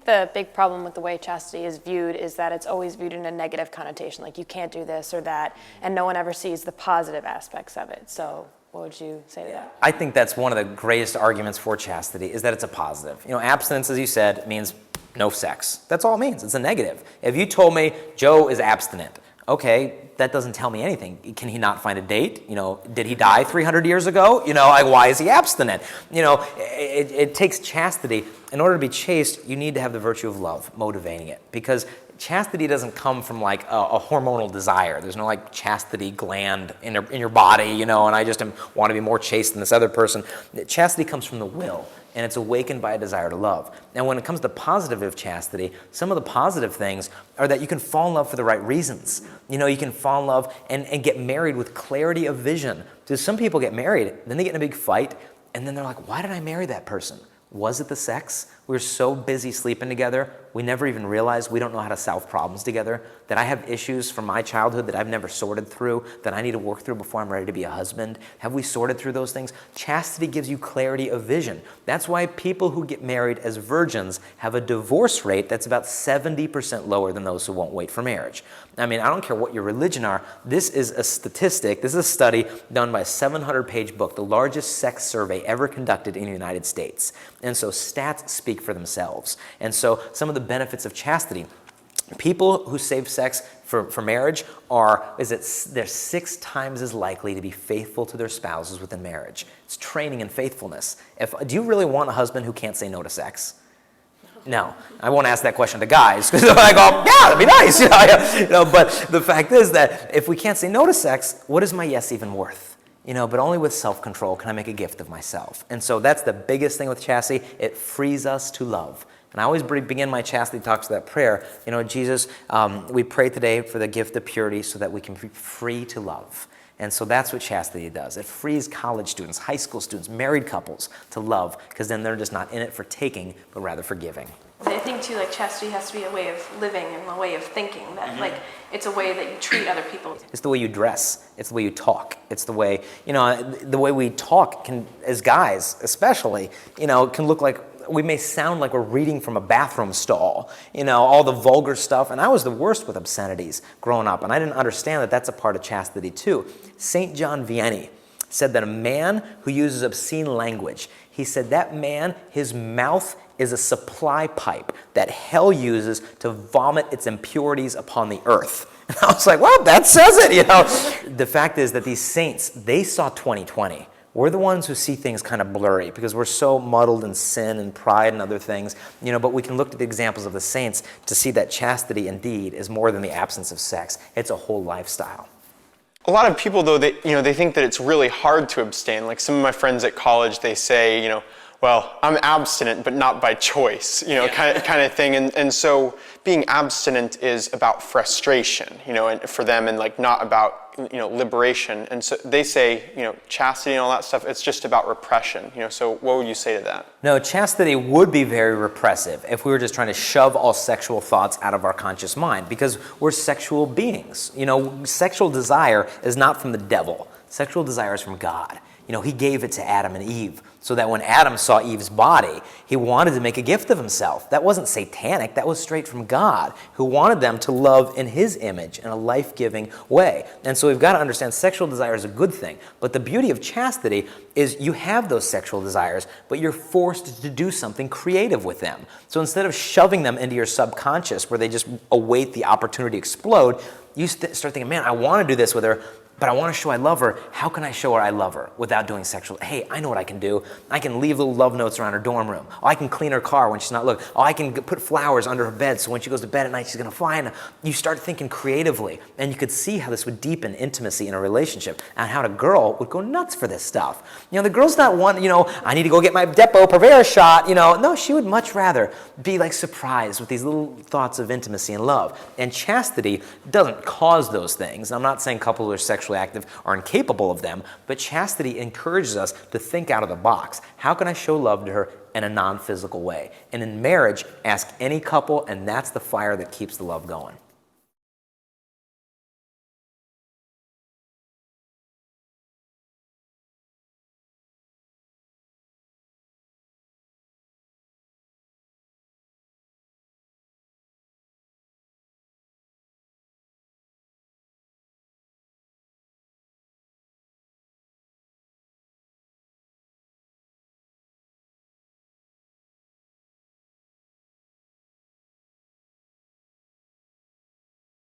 the big problem with the way chastity is viewed is that it's always viewed in a negative connotation, like you can't do this or that, and no one ever sees the positive aspects of it. So what would you say to that? I think that's one of the greatest arguments for chastity, is that it's a positive. Abstinence, as you said, means no sex. That's all it means. It's a negative. If you told me Joe is abstinent, okay, that doesn't tell me anything. Can he not find a date? Did he die 300 years ago? Why is he abstinent? It takes chastity. In order to be chaste, you need to have the virtue of love motivating it, because chastity doesn't come from like a hormonal desire. There's no like chastity gland in your body, and I just want to be more chaste than this other person. Chastity comes from the will, and it's awakened by a desire to love. And when it comes to positive chastity, some of the positive things are that you can fall in love for the right reasons. You can fall in love and get married with clarity of vision. Because some people get married, then they get in a big fight, and then they're like, why did I marry that person? Was it the sex? We were so busy sleeping together, we never even realized we don't know how to solve problems together, that I have issues from my childhood that I've never sorted through, that I need to work through before I'm ready to be a husband. Have we sorted through those things? Chastity gives you clarity of vision. That's why people who get married as virgins have a divorce rate that's about 70% lower than those who won't wait for marriage. I don't care what your religion are, this is a statistic, this is a study done by a 700-page book, the largest sex survey ever conducted in the United States. And so stats speak for themselves. And so some of the benefits of chastity. People who save sex for marriage they're 6 times as likely to be faithful to their spouses within marriage. It's training in faithfulness. Do you really want a husband who can't say no to sex? No, I won't ask that question to guys, because I go, yeah, that'd be nice. But the fact is that if we can't say no to sex, what is my yes even worth? But only with self-control can I make a gift of myself. And so that's the biggest thing with chastity. It frees us to love. And I always begin my chastity talks with that prayer. Jesus, we pray today for the gift of purity so that we can be free to love. And so that's what chastity does. It frees college students, high school students, married couples to love, because then they're just not in it for taking, but rather for giving. I think too, like chastity has to be a way of living and a way of thinking. That like it's a way that you treat other people. It's the way you dress. It's the way you talk. It's the way the way we talk can, as guys especially, can look like we may sound like we're reading from a bathroom stall. All the vulgar stuff. And I was the worst with obscenities growing up, and I didn't understand that that's a part of chastity too. St. John Vianney said that a man who uses obscene language, he said that man, his mouth is a supply pipe that hell uses to vomit its impurities upon the earth. And I was like, well, that says it, The fact is that these saints, they saw 20/20. We're the ones who see things kind of blurry because we're so muddled in sin and pride and other things, but we can look at the examples of the saints to see that chastity indeed is more than the absence of sex. It's a whole lifestyle. A lot of people, though, they think that it's really hard to abstain. Like some of my friends at college, they say, well, I'm abstinent, but not by choice, kind of thing. And so being abstinent is about frustration, and for them, and like not about, liberation. And so they say, chastity and all that stuff, it's just about repression, So what would you say to that? No, chastity would be very repressive if we were just trying to shove all sexual thoughts out of our conscious mind, because we're sexual beings. Sexual desire is not from the devil. Sexual desire is from God. He gave it to Adam and Eve so that when Adam saw Eve's body, he wanted to make a gift of himself. That wasn't satanic. That was straight from God, who wanted them to love in his image in a life-giving way. And so we've got to understand sexual desire is a good thing. But the beauty of chastity is you have those sexual desires, but you're forced to do something creative with them. So instead of shoving them into your subconscious where they just await the opportunity to explode, you start thinking, man, I want to do this with her, but I want to show I love her. How can I show her I love her without doing sexual? Hey, I know what I can do. I can leave little love notes around her dorm room. Oh, I can clean her car when she's not looking. Oh, I can put flowers under her bed so when she goes to bed at night, she's going to fly. And you start thinking creatively, and you could see how this would deepen intimacy in a relationship, and how a girl would go nuts for this stuff. The girl's not one, I need to go get my Depo-Provera shot. No, she would much rather be like surprised with these little thoughts of intimacy and love. And chastity doesn't cause those things. I'm not saying couples who are sexually active are incapable of them, but chastity encourages us to think out of the box. How can I show love to her in a non-physical way? And in marriage, ask any couple, and that's the fire that keeps the love going.